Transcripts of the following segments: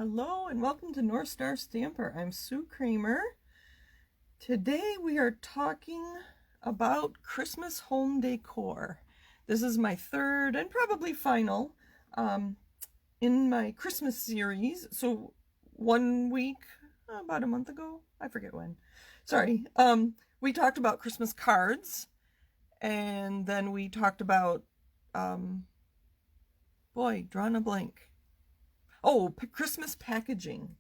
Hello and welcome to North Star Stamper. I'm Sue Kremer. Today we are talking about Christmas home decor. This is my third and probably final in my Christmas series. So 1 week, about a month ago, I forget when. Sorry. We talked about Christmas cards, and then we talked about drawing a blank. Oh, Christmas packaging.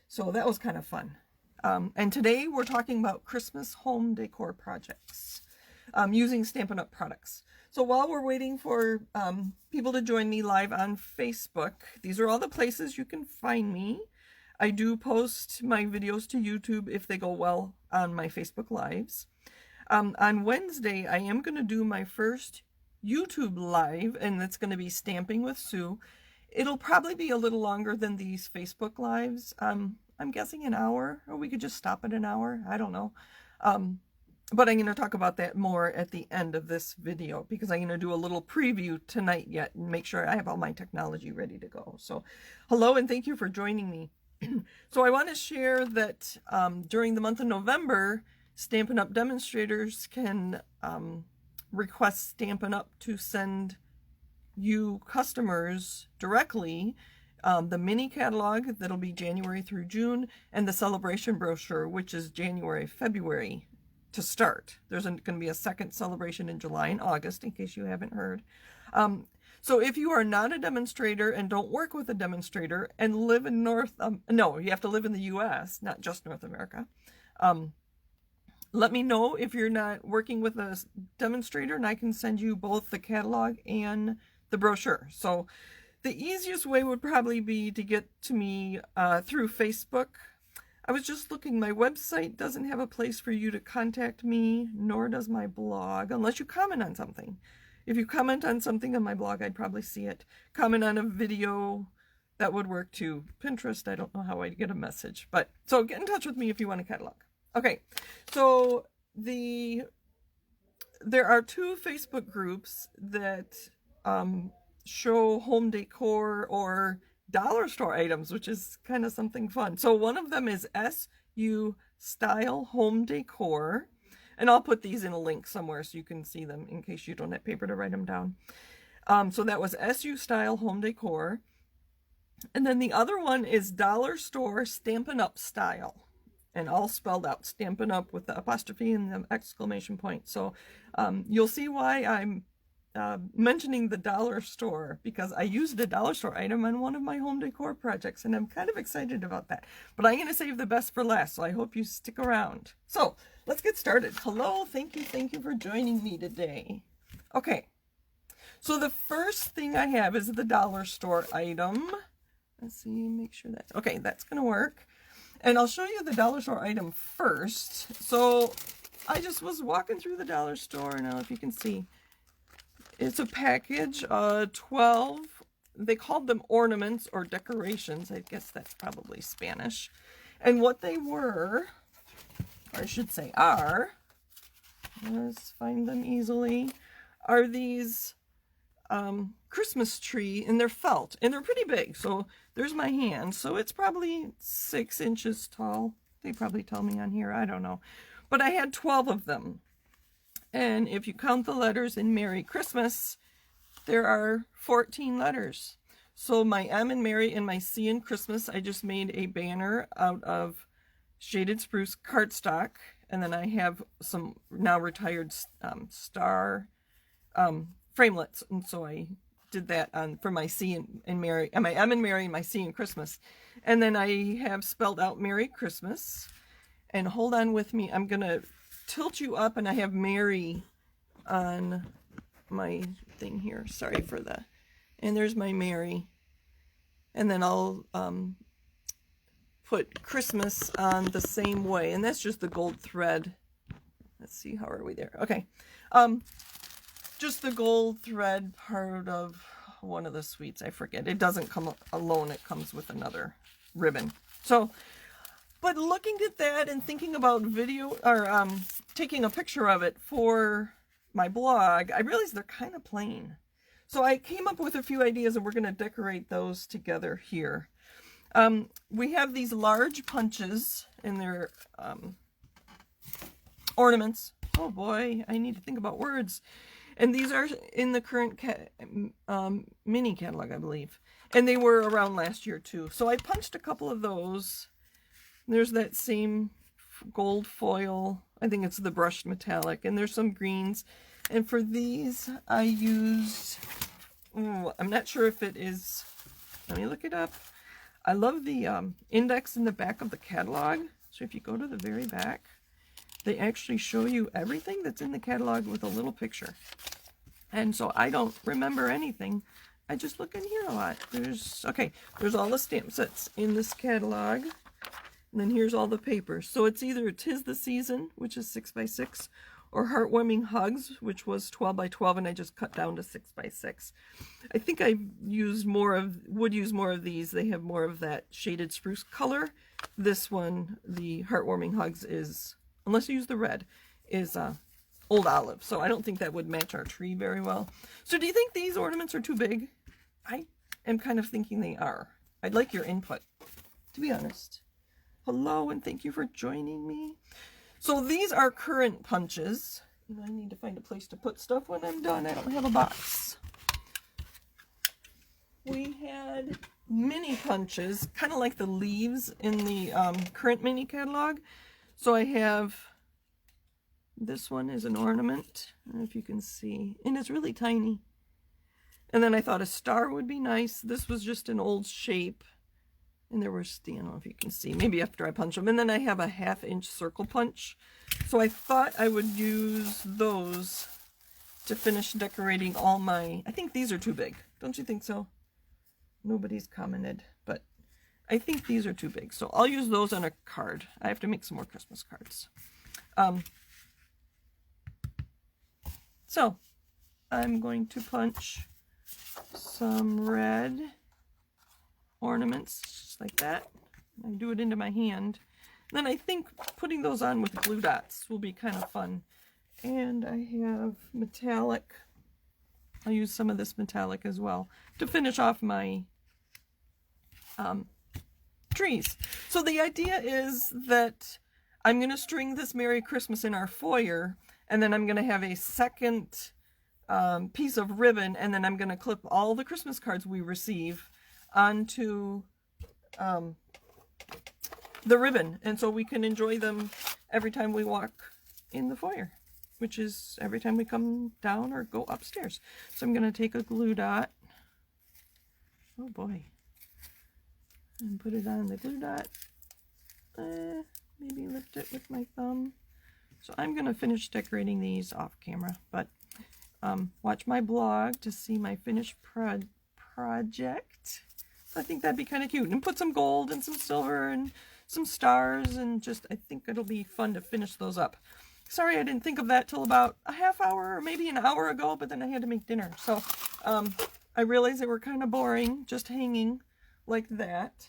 So that was kind of fun. And today we're talking about Christmas home decor projects using Stampin' Up! Products. So while we're waiting for people to join me live on Facebook, these are all the places you can find me. I do post my videos to YouTube if they go well on my Facebook Lives. On Wednesday, I am going to do my first YouTube Live, and it's going to be Stamping with Sue. It'll probably be a little longer than these Facebook Lives. I'm guessing an hour, or we could just stop at an hour. I don't know. But I'm going to talk about that more at the end of this video, because I'm going to do a little preview tonight yet and make sure I have all my technology ready to go. So hello and thank you for joining me. So I want to share that during the month of November, Stampin' Up! Demonstrators can request Stampin' Up! To send you customers directly the mini catalog that'll be January through June, and the celebration brochure, which is January, February to start. There's going to be a second celebration in July and August, in case you haven't heard. So if you are not a demonstrator and don't work with a demonstrator and live in you have to live in the US, not just North America. Let me know if you're not working with a demonstrator, and I can send you both the catalog and the brochure. So the easiest way would probably be to get to me through Facebook. I was just looking, my website doesn't have a place for you to contact me, nor does my blog, unless you comment on something. If you comment on something on my blog, I'd probably see it. Comment on a video, that would work too. Pinterest, I don't know how I'd get a message, but so get in touch with me if you want a catalog. Okay, so there are two Facebook groups that show home decor or dollar store items, which is kind of something fun. So one of them is SU Style Home Decor, and I'll put these in a link somewhere so you can see them in case you don't have paper to write them down. So that was SU Style Home Decor. And then the other one is Dollar Store Stampin' Up! Style, and all spelled out, Stampin' Up! With the apostrophe and the exclamation point. So you'll see why I'm mentioning the dollar store, because I used a dollar store item on one of my home decor projects, and I'm kind of excited about that. But I'm going to save the best for last, so I hope you stick around. So let's get started. Hello, thank you for joining me today. Okay, so the first thing I have is the dollar store item. Let's see, make sure that's okay. That's going to work. And I'll show you the dollar store item first. So I just was walking through the dollar store, and I don't know if you can see. It's a package, 12, they called them ornaments or decorations. I guess that's probably Spanish. And what they were, or I should say are, let's find them easily, are these Christmas tree, and they're felt, and they're pretty big. So there's my hand, so it's probably 6 inches tall. They probably tell me on here, I don't know. But I had 12 of them. And if you count the letters in Merry Christmas, there are 14 letters. So my M in Merry and my C in Christmas, I just made a banner out of shaded spruce cardstock. And then I have some now retired star framelits. And so I did that for my C in Merry, and my M in Merry and my C in Christmas. And then I have spelled out Merry Christmas. And hold on with me, I'm going to tilt you up, and I have Mary on my thing here. Sorry for that. And there's my Mary. And then I'll put Christmas on the same way. And that's just the gold thread. Let's see, how are we there? Okay. Just the gold thread part of one of the sweets. I forget. It doesn't come alone. It comes with another ribbon. So, but looking at that and thinking about video, or taking a picture of it for my blog, I realized they're kind of plain. So I came up with a few ideas, and we're going to decorate those together here. We have these large punches in their ornaments. Oh boy, I need to think about words. And these are in the current mini catalog, I believe. And they were around last year too. So I punched a couple of those. There's that same gold foil. I think it's the brushed metallic. And there's some greens. And for these, I used... Ooh, I'm not sure if it is... Let me look it up. I love the index in the back of the catalog. So if you go to the very back, they actually show you everything that's in the catalog with a little picture. And so I don't remember anything. I just look in here a lot. There's all the stamp sets in this catalog. And then here's all the papers. So it's either 'Tis the Season, which is 6x6, or Heartwarming Hugs, which was 12x12, and I just cut down to 6x6. I think I would use more of these. They have more of that shaded spruce color. This one, the Heartwarming Hugs, is, unless you use the red, is Old Olive. So I don't think that would match our tree very well. So do you think these ornaments are too big? I am kind of thinking they are. I'd like your input, to be honest. Hello, and thank you for joining me. So these are current punches. I need to find a place to put stuff when I'm done. I don't have a box. We had mini punches, kind of like the leaves in the current mini catalog. So I have, this one is an ornament. I don't know if you can see. And it's really tiny. And then I thought a star would be nice. This was just an old shape. And there was, I don't know if you can see, maybe after I punch them. And then I have a 1/2-inch circle punch. So I thought I would use those to finish decorating all my, I think these are too big. Don't you think so? Nobody's commented, but I think these are too big. So I'll use those on a card. I have to make some more Christmas cards. So I'm going to punch some red ornaments just like that. I do it into my hand. Then I think putting those on with glue dots will be kind of fun. And I have metallic. I'll use some of this metallic as well to finish off my trees. So the idea is that I'm going to string this Merry Christmas in our foyer, and then I'm going to have a second piece of ribbon, and then I'm going to clip all the Christmas cards we receive onto the ribbon, and so we can enjoy them every time we walk in the foyer, which is every time we come down or go upstairs. So I'm going to take a glue dot, oh boy, and put it on the glue dot. Maybe lift it with my thumb. So I'm going to finish decorating these off camera, but watch my blog to see my finished project. I think that'd be kind of cute. And put some gold and some silver and some stars, and just, I think it'll be fun to finish those up. Sorry I didn't think of that till about a half hour or maybe an hour ago, but then I had to make dinner. So I realized they were kind of boring, just hanging like that.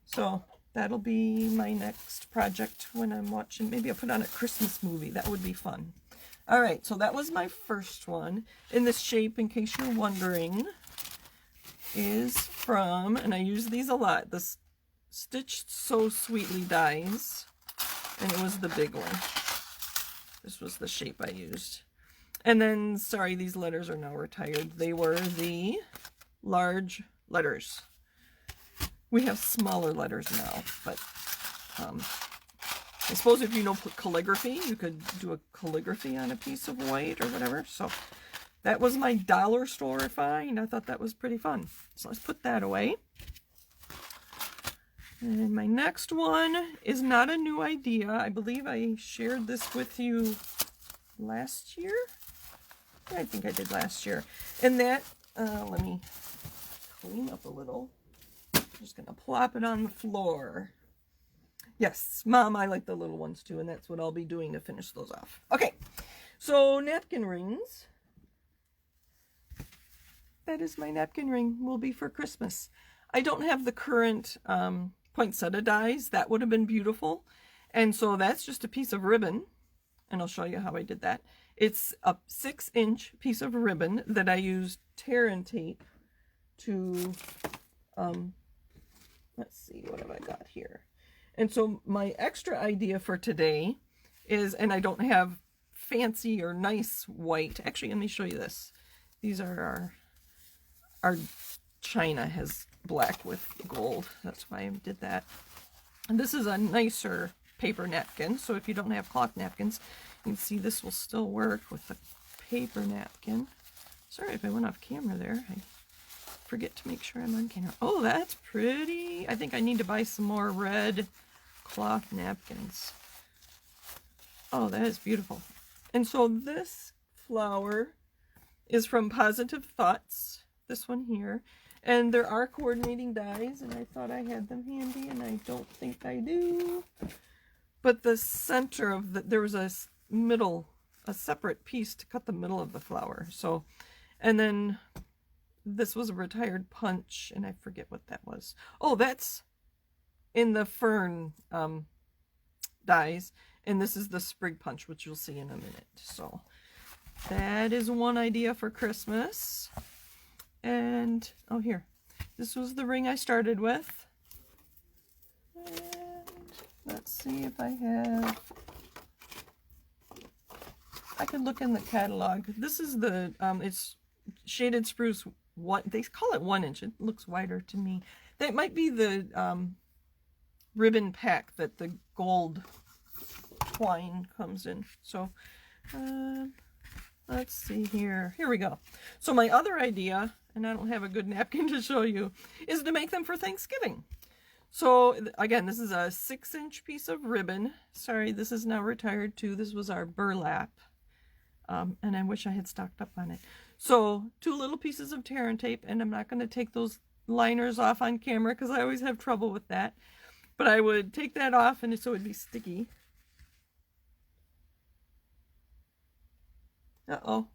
So that'll be my next project when I'm watching. Maybe I'll put on a Christmas movie. That would be fun. All right, so that was my first one. In this shape, in case you're wondering, is from, and I use these a lot, the Stitched So Sweetly dies, and it was the big one. This was the shape I used. And then, sorry, these letters are now retired. They were the large letters. We have smaller letters now, but I suppose if you know calligraphy, you could do a calligraphy on a piece of white or whatever. So that was my dollar store find. I thought that was pretty fun. So let's put that away. And my next one is not a new idea. I believe I shared this with you last year. I think I did last year. And that, let me clean up a little. I'm just going to plop it on the floor. Yes, Mom, I like the little ones too, and that's what I'll be doing to finish those off. Okay, so napkin rings. That is my napkin ring. Will be for Christmas. I don't have the current poinsettia dies. That would have been beautiful. And so that's just a piece of ribbon, and I'll show you how I did that. It's a 6-inch piece of ribbon that I used tear and tape to let's see, what have I got here? And so my extra idea for today is, and I don't have fancy or nice white. Actually, let me show you this. These are our china has black with gold. That's why I did that. And this is a nicer paper napkin. So if you don't have cloth napkins, you can see this will still work with the paper napkin. Sorry if I went off camera there. I forget to make sure I'm on camera. Oh, that's pretty. I think I need to buy some more red cloth napkins. Oh, that is beautiful. And so this flower is from Positive Thoughts, this one here. And there are coordinating dies, and I thought I had them handy, and I don't think I do. But the center of there was a separate piece to cut the middle of the flower. So, and then this was a retired punch, and I forget what that was. Oh, that's in the fern dies, and this is the sprig punch, which you'll see in a minute. So that is one idea for Christmas. And oh, here, this was the ring I started with. And let's see if I can look in the catalog. This is the it's shaded spruce. What they call it 1 inch. It looks wider to me. That might be the ribbon pack that the gold twine comes in. So let's see here. Here we go. So my other idea, and I don't have a good napkin to show you, is to make them for Thanksgiving. So again, this is a 6-inch piece of ribbon. Sorry, this is now retired too. This was our burlap. And I wish I had stocked up on it. So 2 little pieces of tear and tape, and I'm not going to take those liners off on camera because I always have trouble with that. But I would take that off, and so it would be sticky. Uh-oh.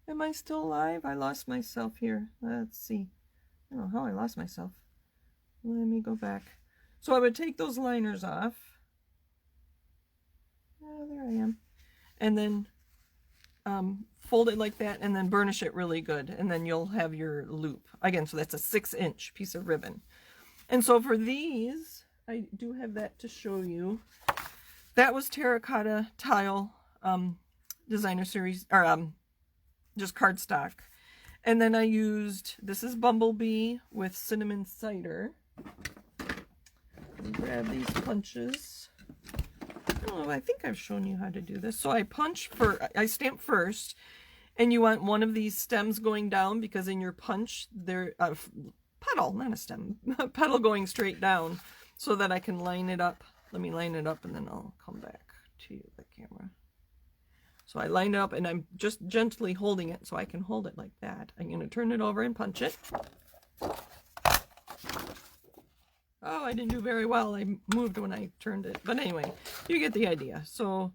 Am I still alive? I lost myself here. Let's see. I don't know how I lost myself. Let me go back. So I would take those liners off. Oh, there I am. And then fold it like that, and then burnish it really good. And then you'll have your loop. Again, so that's a 6-inch piece of ribbon. And so for these, I do have that to show you. That was terracotta tile designer series, or just cardstock. And then I used, this is Bumblebee with cinnamon cider. Grab these punches. Oh, I think I've shown you how to do this. So I I stamp first, and you want one of these stems going down because in your punch, there petal, not a stem, petal going straight down, so that I can line it up. Let me line it up, and then I'll come back to the camera. So I line it up, and I'm just gently holding it so I can hold it like that. I'm going to turn it over and punch it. Oh, I didn't do very well. I moved when I turned it. But anyway, you get the idea. So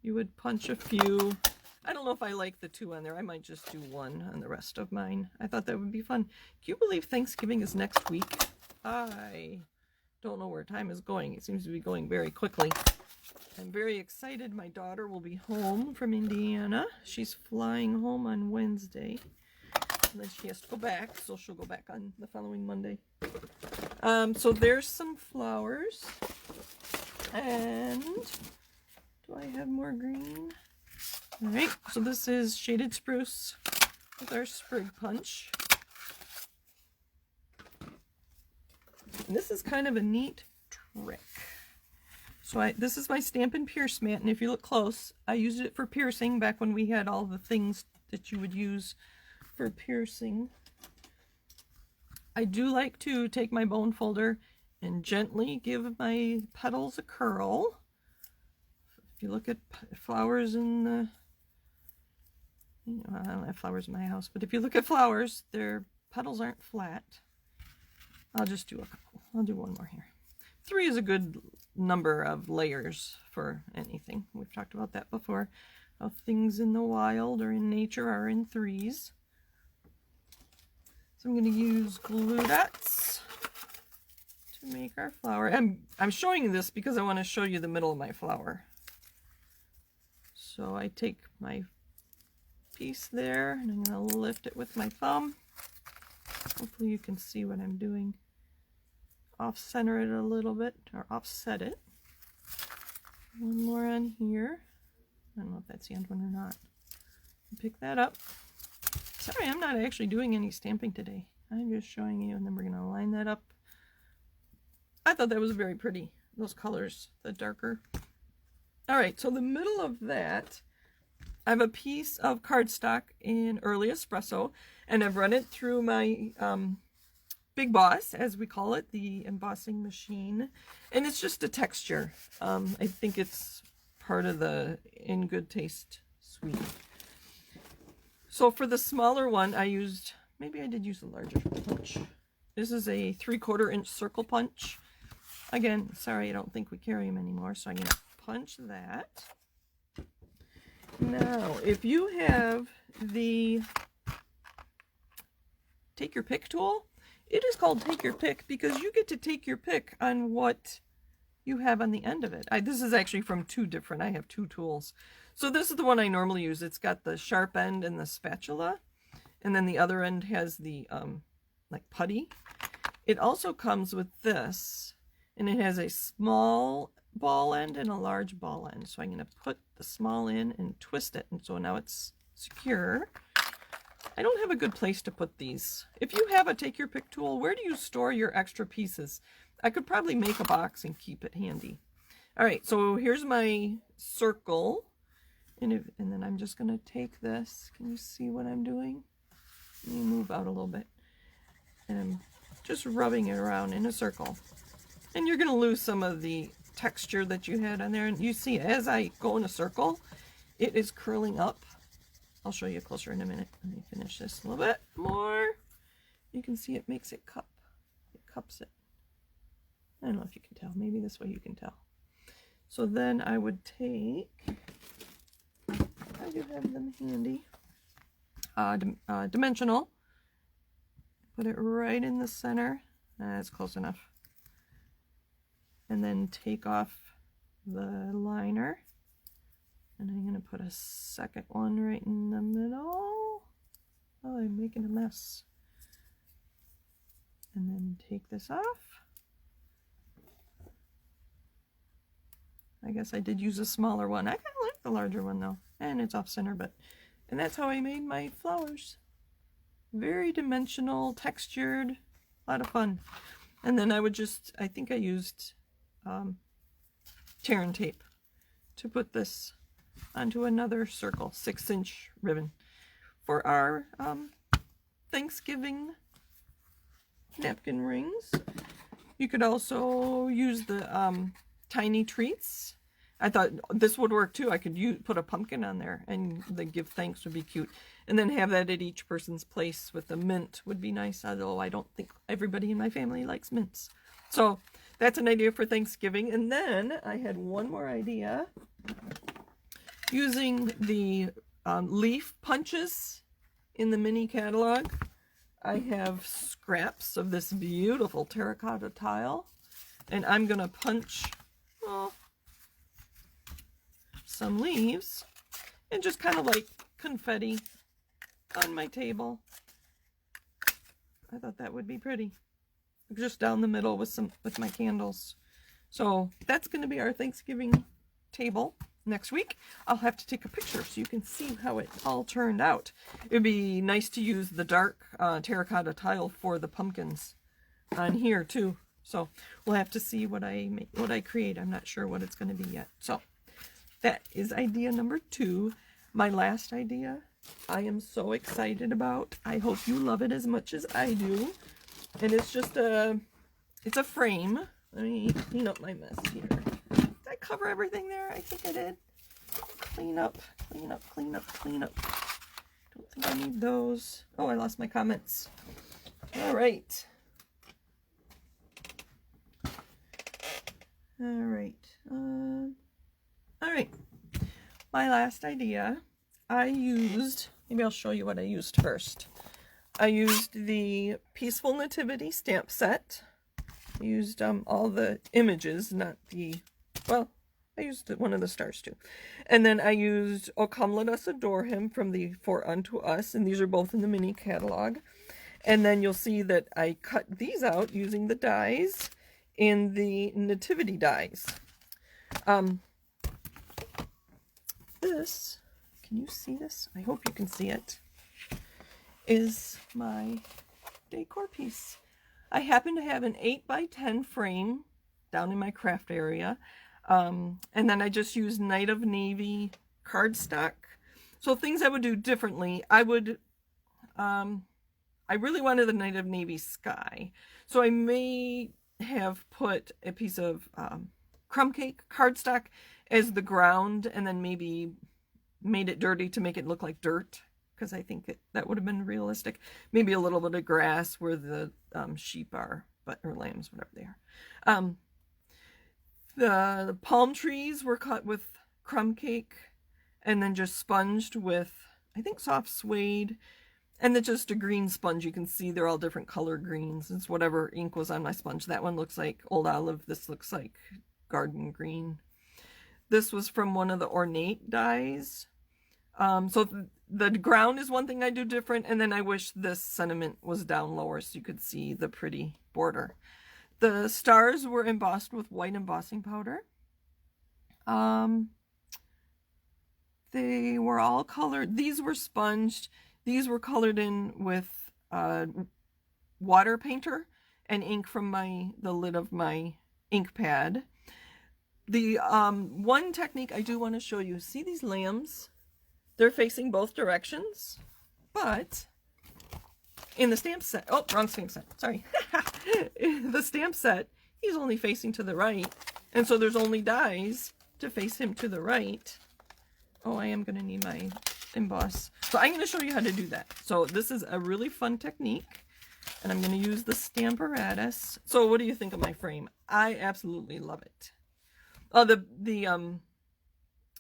you would punch a few. I don't know if I like the 2 on there. I might just do 1 on the rest of mine. I thought that would be fun. Can you believe Thanksgiving is next week? I don't know where time is going. It seems to be going very quickly. I'm very excited. My daughter will be home from Indiana. She's flying home on Wednesday. And then she has to go back, so she'll go back on the following Monday. So there's some flowers. And do I have more green? All right, so this is shaded spruce with our sprig punch. And this is kind of a neat trick. So this is my Stampin' Pierce mat, and if you look close, I used it for piercing back when we had all the things that you would use for piercing. I do like to take my bone folder and gently give my petals a curl. If you look at flowers in the, I don't have flowers in my house, but if you look at flowers, their petals aren't flat. I'll just do a couple. I'll do 1 more here. 3 is a good number of layers for anything. We've talked about that before. How things in the wild or in nature are in 3s. So I'm going to use glue dots to make our flower. I'm showing you this because I want to show you the middle of my flower. So I take my piece there, and I'm going to lift it with my thumb. Hopefully you can see what I'm doing. off-center it a little bit, or offset it. One more on here. I don't know if that's the end one or not. Pick that up. Sorry, I'm not actually doing any stamping today. I'm just showing you, and then we're going to line that up. I thought that was very pretty, those colors, the darker. All right, so the middle of that, I have a piece of cardstock in Early Espresso, and I've run it through my Big Boss, as we call it, the embossing machine, and it's just a texture. I think it's part of the In Good Taste suite. So for the smaller one, I used, maybe I did use a larger punch. This is a 3/4 inch circle punch. Again, sorry, I don't think we carry them anymore, so I'm going to punch that. Now, if you have the Take Your Pick tool, it is called Take Your Pick because you get to take your pick on what you have on the end of it. This is actually from two different, I have two tools. So this is the one I normally use. It's got the sharp end and the spatula, and then the other end has the like putty. It also comes with this, and it has a small ball end and a large ball end. So I'm going to put the small in and twist it, and so now it's secure. I don't have a good place to put these. If you have a Take Your Pick tool, where do you store your extra pieces? I could probably make a box and keep it handy. All right, so here's my circle. And then I'm just going to take this. Can you see what I'm doing? Let me move out a little bit. And I'm just rubbing it around in a circle. And you're going to lose some of the texture that you had on there. And you see, as I go in a circle, it is curling up. I'll show you closer in a minute. Let me finish this a little bit more. You can see it makes it cup. It cups it. I don't know if you can tell. Maybe this way you can tell. So then I would take, I do have them handy, dimensional. Put it right in the center. That's close enough. And then take off the liner. And I'm going to put a second one right in the middle. Oh, I'm making a mess. And then take this off. I guess I did use a smaller one. I kind of like the larger one though. And it's off center, and that's how I made my flowers. Very dimensional, textured, a lot of fun. And then I would just, I think I used tear and tape to put this onto another circle, 6-inch ribbon for our Thanksgiving napkin rings. You could also use the tiny treats. I thought this would work too. I could put a pumpkin on there, and the give thanks would be cute. And then have that at each person's place with the mint would be nice, although I don't think everybody in my family likes mints. So that's an idea for Thanksgiving. And then I had one more idea. Using the leaf punches in the mini catalog, I have scraps of this beautiful terracotta tile, and I'm going to punch some leaves and just kind of like confetti on my table. I thought that would be pretty, just down the middle with my candles. So that's going to be our Thanksgiving table. Next week, I'll have to take a picture so you can see how it all turned out. It would be nice to use the dark terracotta tile for the pumpkins on here too. So we'll have to see what I create. I'm not sure what it's going to be yet. So that is idea number 2. My last idea, I am so excited about. I hope you love it as much as I do. And it's just it's a frame. Let me clean up my mess here. Did I cover everything there? I think I did. Clean up, clean up, clean up, clean up. Don't think I need those. Oh, I lost my comments. All right. All right. All right. My last idea, I used, maybe I'll show you what I used first. I used the Peaceful Nativity stamp set. I used all the images, not the, well, I used one of the stars too. And then I used Oh Come Let Us Adore Him from the For Unto Us, and these are both in the mini catalog. And then you'll see that I cut these out using the dies, in the nativity dies. This, can you see this? I hope you can see it, is my decor piece. I happen to have an 8x10 frame down in my craft area. And then I just use Night of Navy cardstock. So things I would do differently, I would, I really wanted the Night of Navy sky. So I may have put a piece of crumb cake cardstock as the ground and then maybe made it dirty to make it look like dirt, because I think that would have been realistic. Maybe a little bit of grass where the sheep are, or lambs, whatever they are. The palm trees were cut with crumb cake and then just sponged with, I think, soft suede, and then just a green sponge. You can see they're all different color greens. It's whatever ink was on my sponge. That one looks like old olive. This looks like garden green. This was from one of the ornate dies. So the ground is one thing I do different, and then I wish this sentiment was down lower so you could see the pretty border. The stars were embossed with white embossing powder. They were all colored. These were sponged. These were colored in with water painter and ink from the lid of my ink pad. The one technique I do want to show you, see these lambs? They're facing both directions, but in the stamp set, oh, wrong stamp set, sorry. In the stamp set, he's only facing to the right, and so there's only dies to face him to the right. Oh, I am going to need my emboss. So I'm going to show you how to do that. So this is a really fun technique, and I'm going to use the Stamparatus. So what do you think of my frame? I absolutely love it. Oh, the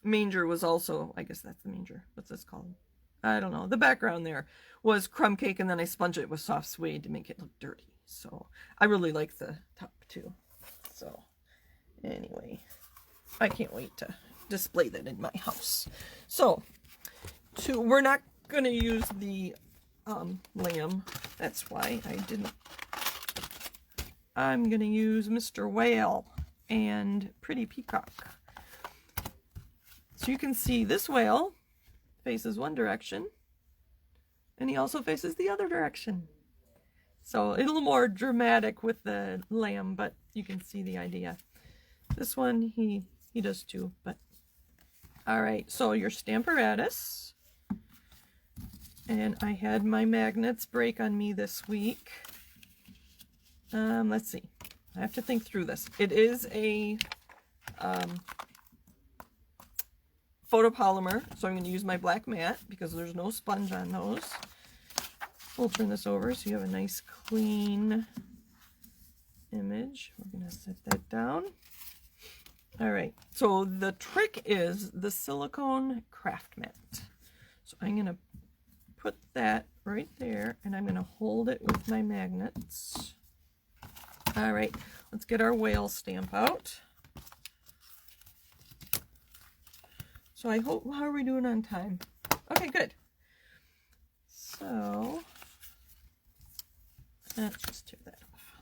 manger was also, I guess that's the manger. What's this called? I don't know. The background there was crumb cake, and then I sponged it with soft suede to make it look dirty. So I really like the top too. So anyway, I can't wait to display that in my house. So we're not going to use the lamb. That's why I didn't. I'm going to use Mr. Whale and Pretty Peacock. So you can see this whale faces one direction, and he also faces the other direction. So a little more dramatic with the lamb, but you can see the idea. This one, he does too, but all right. So your Stamparatus, and I had my magnets break on me this week. Let's see. I have to think through this. It is a photopolymer, so I'm going to use my black mat because there's no sponge on those. We'll turn this over so you have a nice clean image. We're going to set that down. All right, so the trick is the silicone craft mat. So I'm going to put that right there, and I'm going to hold it with my magnets. All right, let's get our whale stamp out. So I hope, how are we doing on time? Okay, good. So let's just tear that off.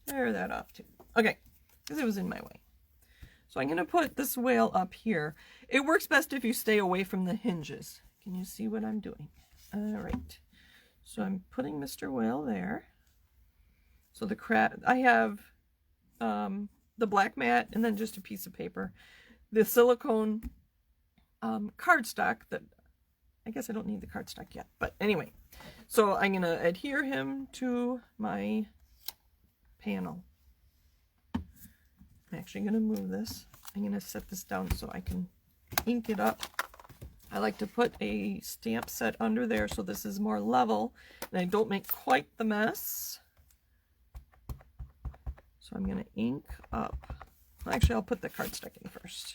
Tear that off too. Okay, because it was in my way. So I'm going to put this whale up here. It works best if you stay away from the hinges. Can you see what I'm doing? All right. So I'm putting Mr. Whale there. So I have the black mat and then just a piece of paper. The silicone cardstock that, I guess I don't need the cardstock yet, but anyway. So I'm going to adhere him to my panel. I'm actually going to move this. I'm going to set this down so I can ink it up. I like to put a stamp set under there so this is more level and I don't make quite the mess. So I'm going to ink up. Actually, I'll put the cardstock in first.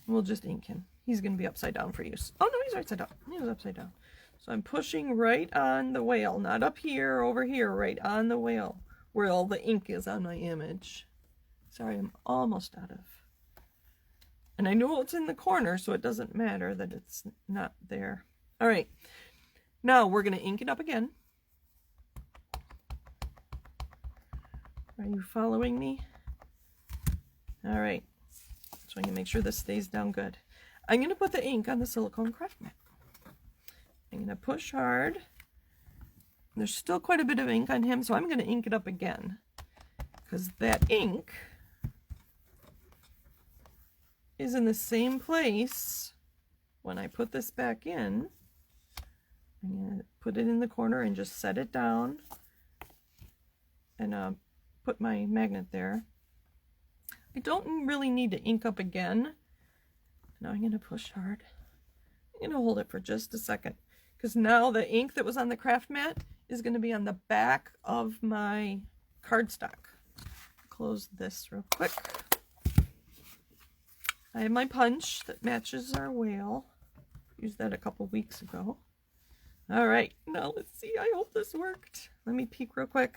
We'll just ink him. He's going to be upside down for use. Oh no, he's right side down. He was upside down. So I'm pushing right on the whale, not up here, over here, right on the whale, where all the ink is on my image. Sorry, I'm almost out of. And I know it's in the corner, so it doesn't matter that it's not there. All right, now we're going to ink it up again. Are you following me? All right. So I'm going to make sure this stays down good. I'm going to put the ink on the silicone craft mat. I'm going to push hard. There's still quite a bit of ink on him, so I'm going to ink it up again, because that ink is in the same place when I put this back in. I'm going to put it in the corner and just set it down and put my magnet there. I don't really need to ink up again. Now I'm going to push hard. I'm going to hold it for just a second, because now the ink that was on the craft mat is going to be on the back of my cardstock. Close this real quick. I have my punch that matches our whale. Used that a couple weeks ago. All right, now let's see. I hope this worked. Let me peek real quick.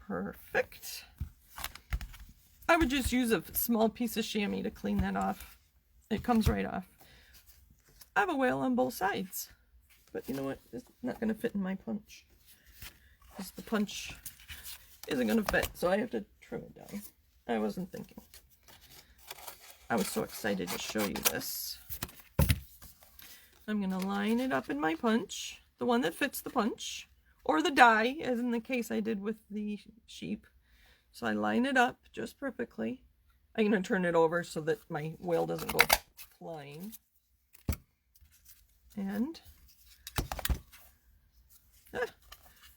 Perfect. I would just use a small piece of chamois to clean that off. It comes right off. I have a whale on both sides, but you know what? It's not going to fit in my punch, because the punch isn't going to fit, so I have to trim it down. I wasn't thinking. I was so excited to show you this. I'm going to line it up in my punch, the one that fits the punch, or the die, as in the case I did with the sheep. So I line it up just perfectly. I'm going to turn it over so that my whale doesn't go flying. And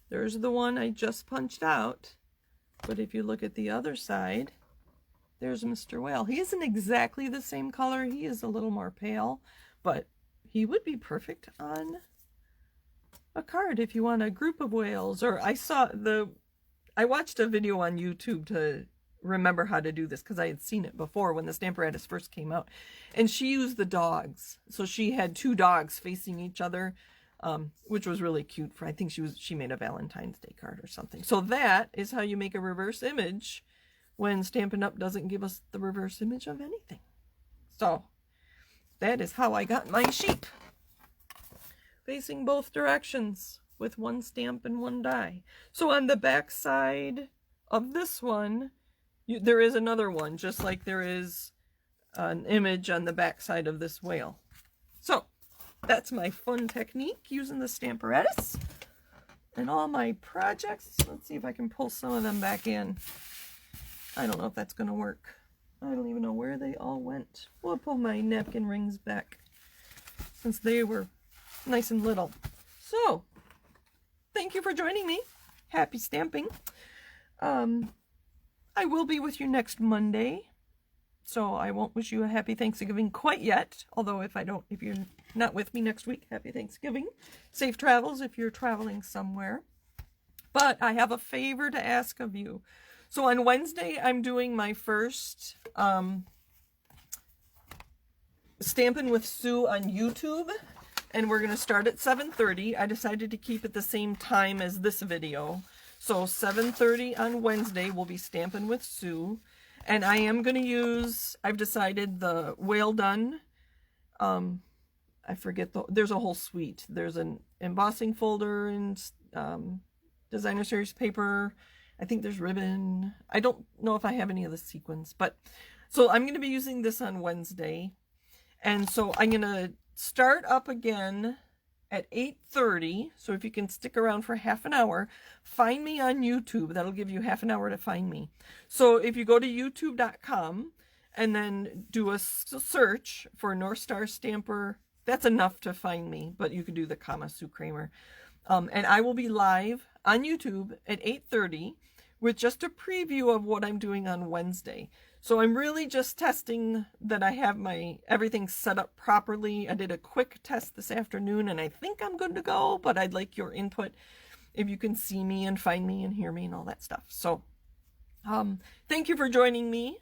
there's the one I just punched out. But if you look at the other side, there's Mr. Whale. He isn't exactly the same color. He is a little more pale, but he would be perfect on a card if you want a group of whales. Or I watched a video on YouTube to remember how to do this, because I had seen it before when the Stamparatus first came out. And she used the dogs. So she had two dogs facing each other, which was really cute. I think she made a Valentine's Day card or something. So that is how you make a reverse image when Stampin' Up! Doesn't give us the reverse image of anything. So that is how I got my sheep, facing both directions with one stamp and one die. So on the back side of this one, there is another one, just like there is an image on the back side of this whale. So that's my fun technique using the Stamparatus and all my projects. Let's see if I can pull some of them back in. I don't know if that's going to work. I don't even know where they all went. We'll pull my napkin rings back, since they were nice and little. So thank you for joining me. Happy stamping. I will be with you next Monday, so I won't wish you a happy Thanksgiving quite yet. Although if you're not with me next week, happy Thanksgiving. Safe travels if you're traveling somewhere. But I have a favor to ask of you. So on Wednesday, I'm doing my first Stampin' with Sue on YouTube. And we're going to start at 7:30. I decided to keep it the same time as this video. So 7:30 on Wednesday will be Stampin' with Sue. And I am going to use, I've decided, the Whale Done. I forget, there's a whole suite. There's an embossing folder and designer series paper. I think there's ribbon. I don't know if I have any of the sequins. But so I'm going to be using this on Wednesday. And so I'm going to start up again at 8:30. So if you can stick around for half an hour, find me on YouTube. That'll give you half an hour to find me. So if you go to youtube.com and then do a search for North Star Stamper, that's enough to find me. But you can do the comma Sue Kremer. And I will be live on YouTube at 8:30 with just a preview of what I'm doing on Wednesday. So I'm really just testing that I have everything set up properly. I did a quick test this afternoon and I think I'm good to go, but I'd like your input if you can see me and find me and hear me and all that stuff. So thank you for joining me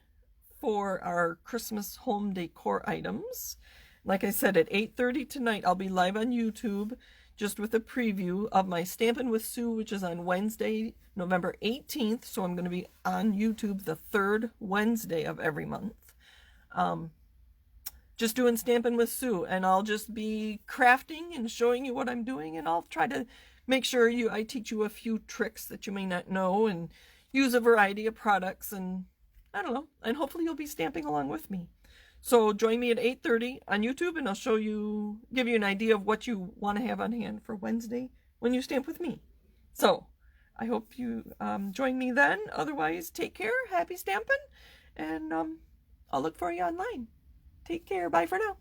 for our Christmas home decor items. Like I said, at 8:30 tonight, I'll be live on YouTube just with a preview of my Stampin' with Sue, which is on Wednesday, November 18th. So I'm going to be on YouTube the third Wednesday of every month. Just doing Stampin' with Sue, and I'll just be crafting and showing you what I'm doing, and I'll try to make sure I teach you a few tricks that you may not know and use a variety of products, and I don't know, and hopefully you'll be stamping along with me. So join me at 8:30 on YouTube, and I'll give you an idea of what you want to have on hand for Wednesday when you stamp with me. So I hope you join me then. Otherwise, take care, happy stamping, and I'll look for you online. Take care, bye for now.